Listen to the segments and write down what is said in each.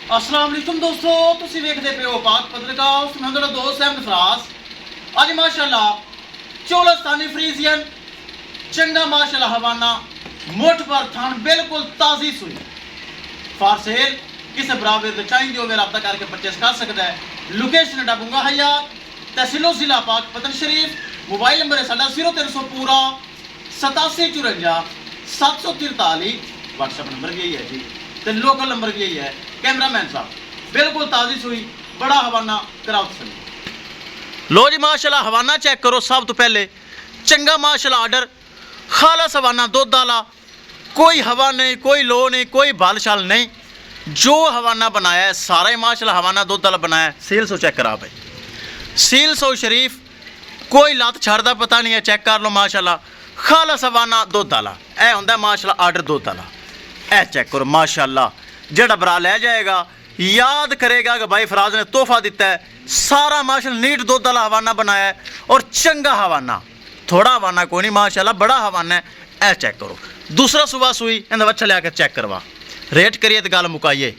अस्सलाम वालेकुम दोस्तों, तुसी वेखदे पे हो पाक पत्रकार। मैं तुहाडा दोस्त अहमद फराज। अज माशाअल्लाह चोलस्तानी फ्रीजियन चंगा माशाअल्लाह हवाना मुठ पर थान बिल्कुल ताज़ी सूई फॉर सेल। किसे बराबर चाहिए होवे रब्ता करके परचेस कर सकता है। लोकेशन डबूंगा हयात तहसीलो जिला पाक पतन शरीफ। मोबाइल नंबर है साडा 0300 पूरा 8754 743। व्हाट्सएप नंबर भी यही है जी, तो लोकल नंबर भी यही है। कैमरामैन साहब बिल्कुल ताज़ी सूई बड़ा हवाना कराओ तसल्ली। लो जी माशाल्लाह हवाना चेक करो। सब तो पहले चंगा माशाल्लाह आर्डर खालस हवाना दुध वाला, कोई हवा नहीं, कोई लो नहीं, कोई बाल शाल नहीं। जो हवाना बनाया है सारा ही माशाल्लाह हवाना दुध वाला बनाया है। सील सो चेक करा भाई, सील सो शरीफ, कोई लत छड़दा पता नहीं है। चेक कर लो माशाल्लाह खालस हवाना दुध वाला। यह होंदा माशाल्लाह आर्डर दुध वाला। ए चेक करो माशाल्लाह, जेड़ा भरा ले जाएगा याद करेगा कि भाई फराज ने तोहफा दिता है। सारा माशाल्लाह नीट दुध वाला हवाना बनाया है और चंगा हवाना, थोड़ा हवाना कोई नहीं माशाल्लाह बड़ा हवाना है। ए चेक करो दूसरा सुबह सुई इन्हें बच्चा लिया चेक करवा, रेट करिए तो गल मुकाइए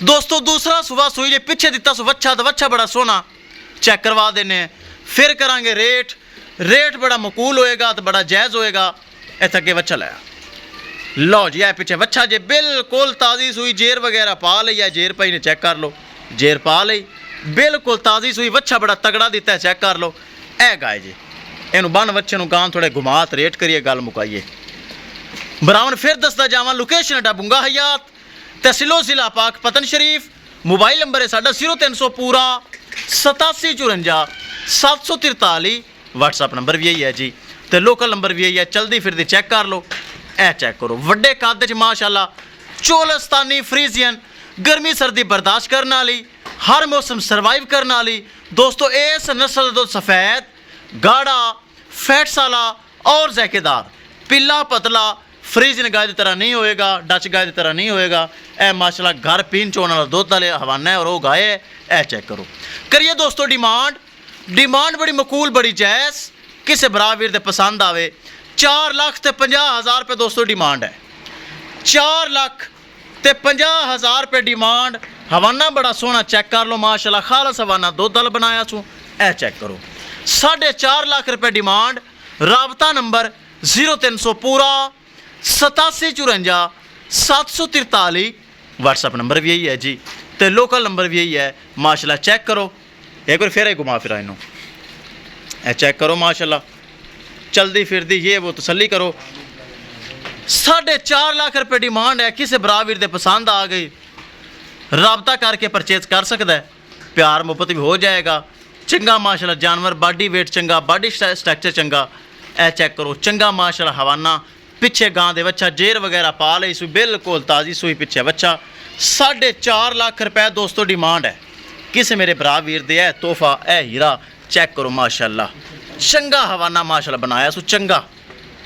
दोस्तों। दूसरा सुबह सुई जे पिछे दिता सो वच्छा, तो वच्छा बड़ा सोहना चेक करवा देने। फिर करांगे रेट, रेट बड़ा मकूल होएगा तो बड़ा जायज़ होएगा। इत्थे अगे वच्छा लाया लो जी, है पिछे वच्छा जे बिल्कुल ताज़ी सूई, जेर वगैरह पा ली है। जेर पाई ने चेक कर लो, जेर पा ली बिल्कुल ताज़ी सूई। वच्छा बड़ा तगड़ा दिता है, चेक कर लो। ए गाय जी इनू बन वच्छे नू गां थोड़े घुमात रेट करिए गल मुकाइए। बरावन फिर दसदा जावां लोकेशन डबूंगा हयात तहसीलो जिला पाक पतन शरीफ। मोबाइल नंबर है साडा 0300 पूरा 8754 743। व्हाट्सएप नंबर भी यही है जी, तो लोकल नंबर भी यही है। चलदी फिरदी चेक कर लो। ए चेक करो वड्डे कद च माशाल्लाह चोलस्तानी फ्रीजियन, गर्मी सर्दी बर्दाश्त करने वाली, हर मौसम सर्वाइव करने वाली दोस्तों। इस नस्ल दो सफ़ेद गाढ़ा फैट्स वाला और जैकेदार, पिला पतला फ्रीजियन गाय की तरह नहीं होएगा, डच गाय की तरह नहीं होएगा। ए माशाल्लाह घर पीन चोने वाला दुध वाले हवाना है और वो गाय है। ए चेक करो करिए दोस्तों डिमांड बड़ी मकूल बड़ी जायज़। किसे बराबर दे पसंद आवे 4,50,000 रुपये दोस्तों डिमांड है। 4,50,000 रुपये डिमांड। हवाना बड़ा सोहना चेक कर लो माशाल्लाह खालस हवाना दुध वाला बनाया सू। ए चेक करो 4.5 लाख रुपये डिमांड। राबता नंबर 0300 पूरा 8754 743। व्हाट्सएप नंबर भी यही है जी, तो लोकल नंबर भी यही है माशाल्लाह। चेक करो एक बार फिर घुमा फिरा इनू। ए चेक करो माशाल्लाह चलदी फिरदी ये वो तसल्ली करो। 4.5 लाख रुपये डिमांड है। किसे बराबर दे पसंद आ गई राबता करके परचेज कर सकता है, प्यार मुहब्बत भी हो जाएगा। चंगा माशाल्लाह जानवर, बॉडी वेट चंगा, बॉडी स्ट्रक्चर चंगा। ए चेक करो चंगा माशाल्लाह हवाना। पिछे गां दे वच्छा जेर वगैरह पा ली सूई, बिल्कुल ताज़ी सूई पिछे वच्छा। 4.5 लाख रुपये दोस्तों डिमांड है। किसे मेरे भरा वीर दे है तोहफा ए हीरा। चेक करो माशाल्लाह चंगा हवाना माशाल्लाह बनाया सू चंगा।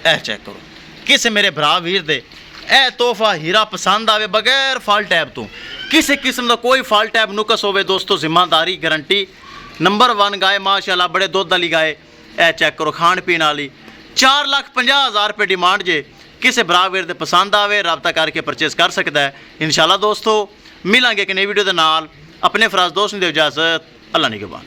ए चेक करो किसे मेरे भरा वीर दे ए तोहफा हीरा पसंद आवे बगैर फॉल टैब तो, किसी किस्म का कोई फॉल टैब नुकस होवे दोस्तों, जिम्मेदारी गारंटी। नंबर 1 गाय माशाल्लाह बड़े दुध वाली गाय। ए चेक करो खाण पीण वाली। 4,50,000 रुपये डिमांड जे। किसे बराबर दे पसंद आवे रब्ता करके परचेज कर सकता है। इंशाल्लाह दोस्तों मिलांगे कि नई वीडियो के नाल। अपने फराज दोस्त ने दो इजाज़त। अल्लाह निगहबान।